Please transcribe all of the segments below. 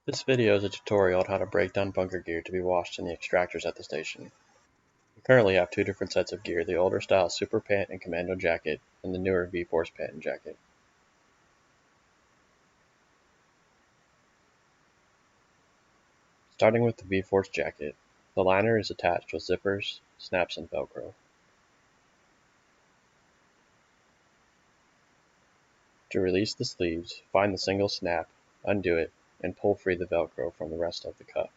This video is a tutorial on how to break down bunker gear to be washed in the extractors at the station. We currently have two different sets of gear, the older style Super Pant and Commando jacket, and the newer V-Force pant and jacket. Starting with the V-Force jacket, the liner is attached with zippers, snaps, and Velcro. To release the sleeves, find the single snap, undo it, and pull free the Velcro from the rest of the cuff.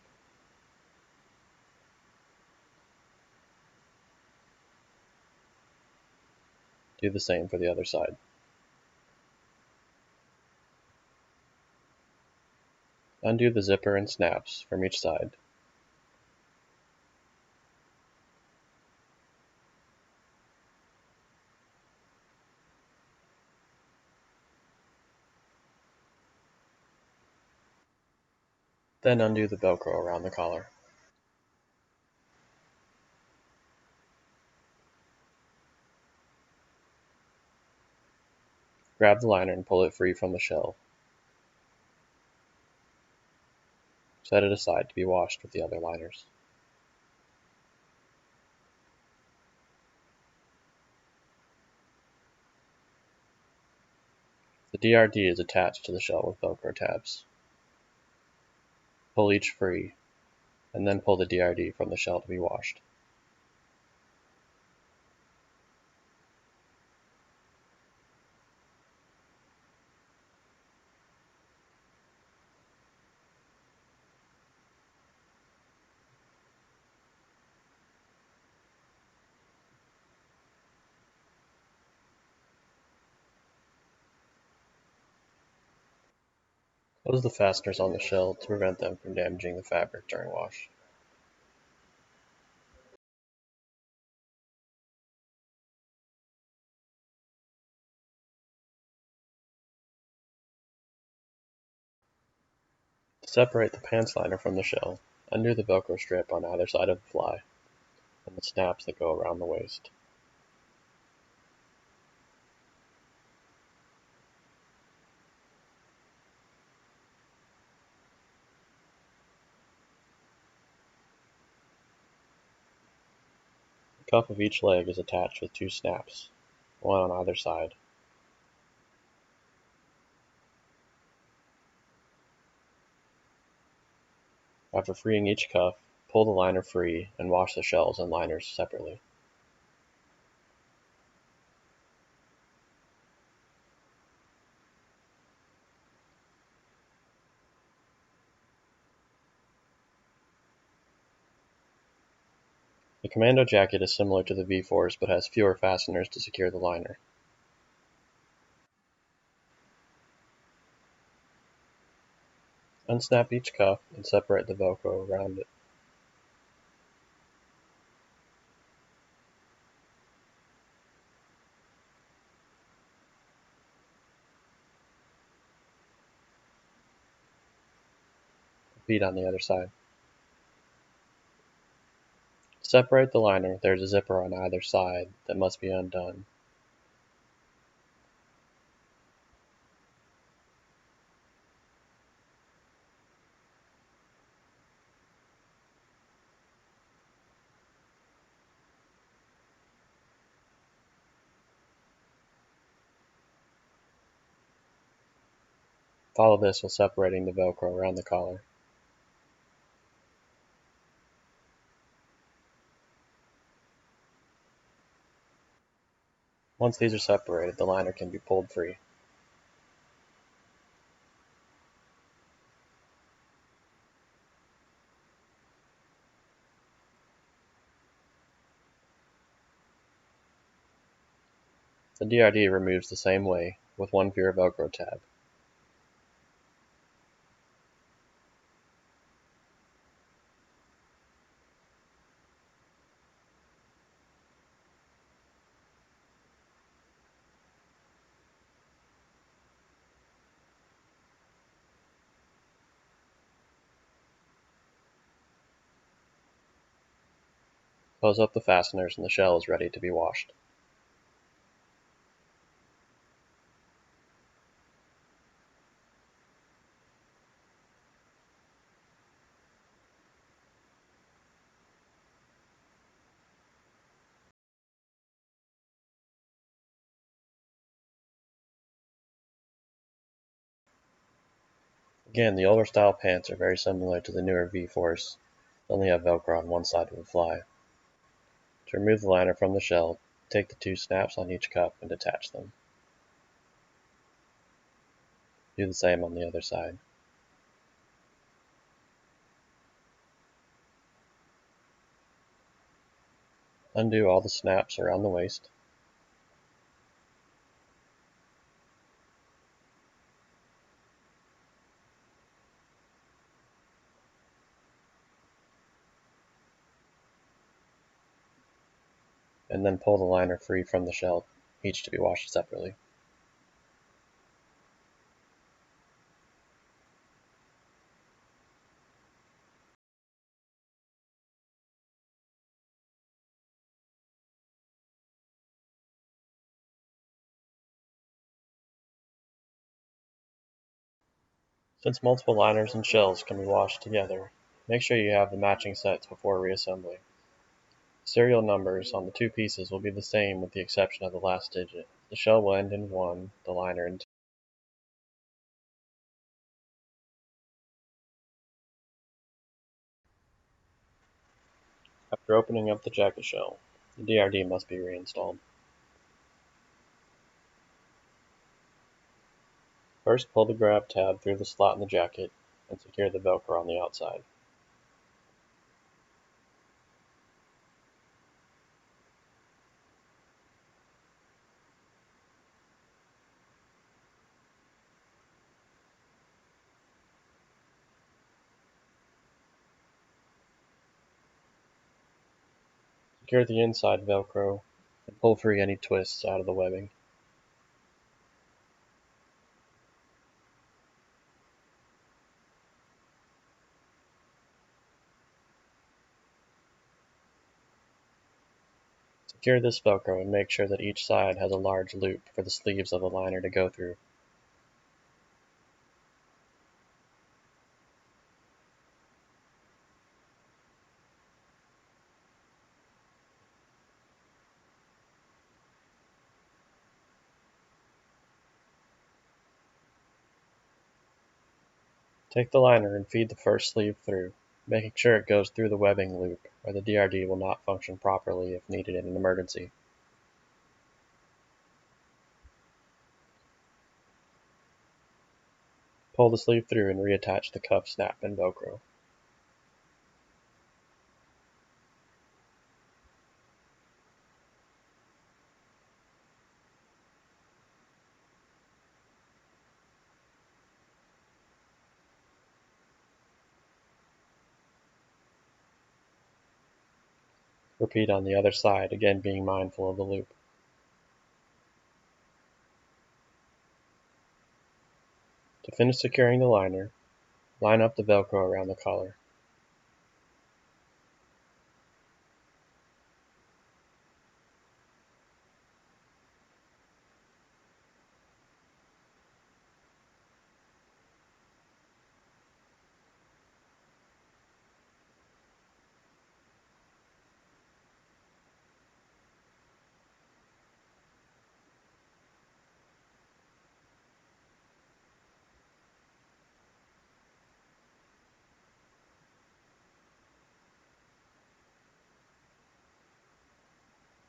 Do the same for the other side. Undo the zipper and snaps from each side. Then undo the Velcro around the collar. Grab the liner and pull it free from the shell. Set it aside to be washed with the other liners. The DRD is attached to the shell with Velcro tabs. Pull each free, and then pull the DRD from the shell to be washed. Close the fasteners on the shell to prevent them from damaging the fabric during wash. To separate the pants liner from the shell, undo the Velcro strip on either side of the fly and the snaps that go around the waist. The cuff of each leg is attached with two snaps, one on either side. After freeing each cuff, pull the liner free and wash the shells and liners separately. The Commando jacket is similar to the V-Force but has fewer fasteners to secure the liner. Unsnap each cuff and separate the Velcro around it. Repeat on the other side. To separate the liner, there is a zipper on either side that must be undone. Follow this while separating the Velcro around the collar. Once these are separated, the liner can be pulled free. The DRD removes the same way, with one fewer Velcro tab. Close up the fasteners and the shell is ready to be washed. Again, the older style pants are very similar to the newer V-Force, they only have Velcro on one side of the fly. To remove the liner from the shell, take the two snaps on each cup and detach them. Do the same on the other side. Undo all the snaps around the waist. And then pull the liner free from the shell, each to be washed separately. Since multiple liners and shells can be washed together, make sure you have the matching sets before reassembly. Serial numbers on the two pieces will be the same with the exception of the last digit. The shell will end in 1, the liner in 2. After opening up the jacket shell, the DRD must be reinstalled. First, pull the grab tab through the slot in the jacket and secure the Velcro on the outside. Secure the inside Velcro and pull free any twists out of the webbing. Secure this Velcro and make sure that each side has a large loop for the sleeves of the liner to go through. Take the liner and feed the first sleeve through, making sure it goes through the webbing loop, or the DRD will not function properly if needed in an emergency. Pull the sleeve through and reattach the cuff snap and Velcro. Repeat on the other side, again being mindful of the loop. To finish securing the liner, line up the Velcro around the collar.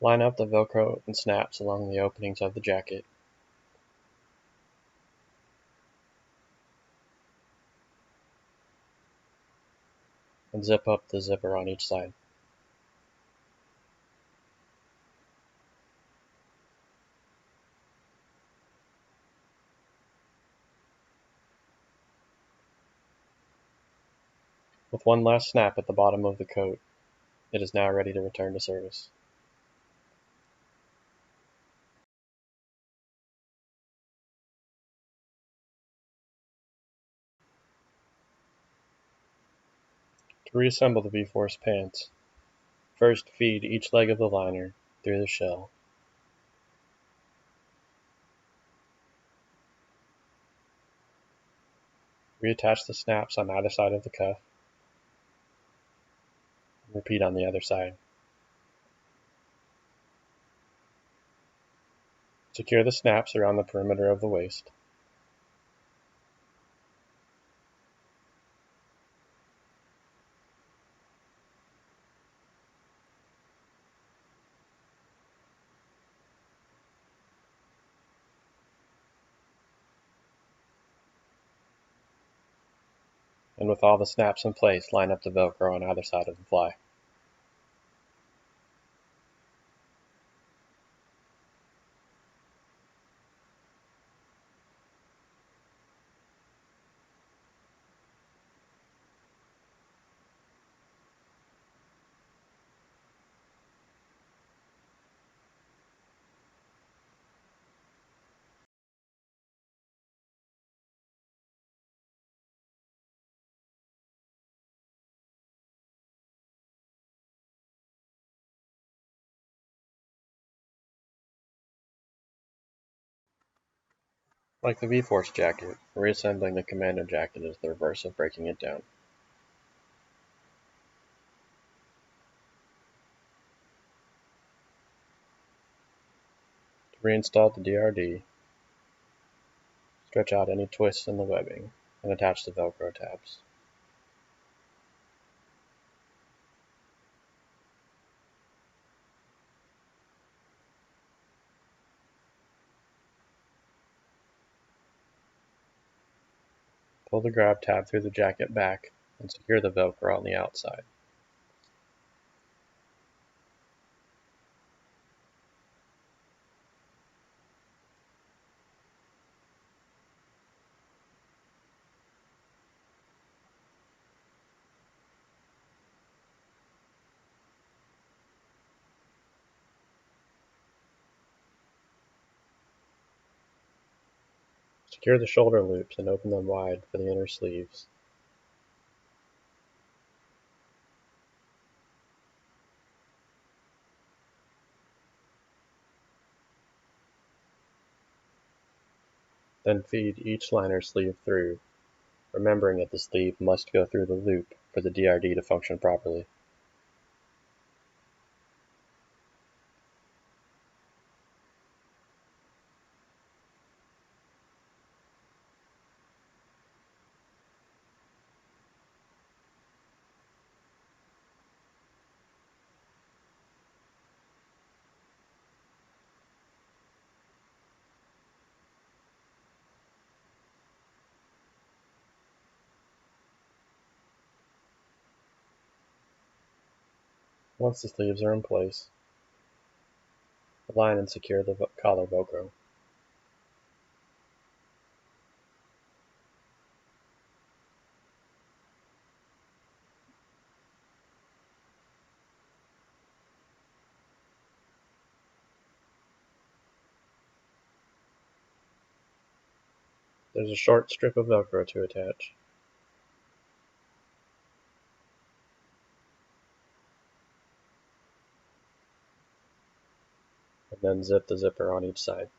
Line up the Velcro and snaps along the openings of the jacket. And zip up the zipper on each side. With one last snap at the bottom of the coat, it is now ready to return to service. To reassemble the V-Force pants, first feed each leg of the liner through the shell. Reattach the snaps on either side of the cuff. And repeat on the other side. Secure the snaps around the perimeter of the waist. And with all the snaps in place, line up the Velcro on either side of the fly. Like the V-Force jacket, reassembling the Commando jacket is the reverse of breaking it down. To reinstall the DRD, stretch out any twists in the webbing and attach the Velcro tabs. Pull the grab tab through the jacket back and secure the Velcro on the outside. Secure the shoulder loops and open them wide for the inner sleeves. Then feed each liner sleeve through, remembering that the sleeve must go through the loop for the DRD to function properly. Once the sleeves are in place, align and secure the collar Velcro. There's a short strip of Velcro to attach. And then zip the zipper on each side.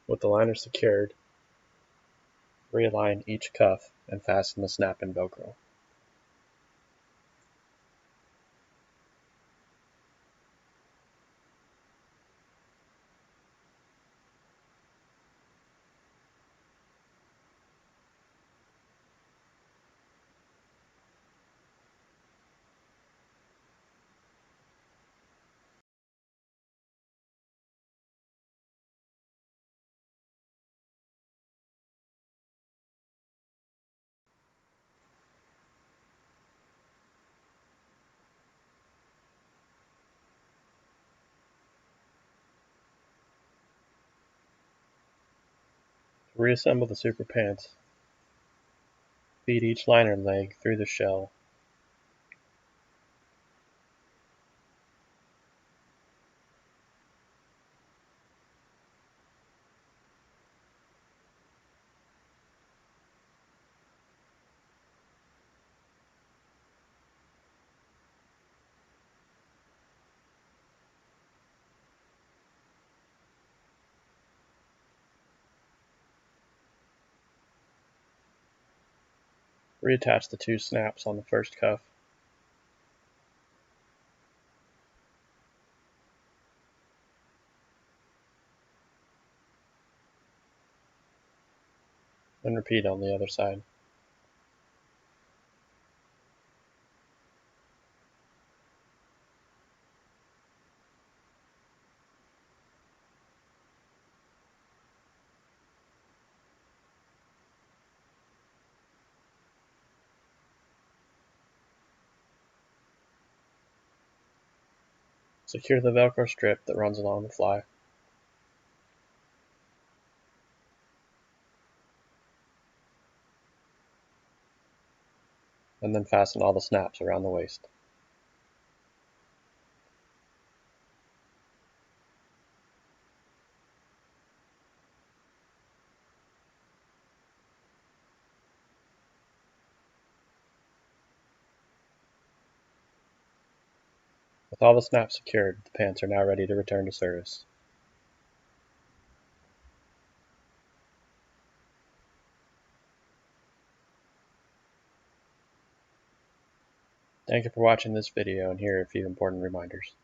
With the liner secured, realign each cuff and fasten the snap and Velcro. To reassemble the super pants, feed each liner leg through the shell. Reattach the two snaps on the first cuff. and repeat on the other side. Secure the Velcro strip that runs along the fly. And then fasten all the snaps around the waist. With all the snaps secured, the pants are now ready to return to service. Thank you for watching this video, and here are a few important reminders.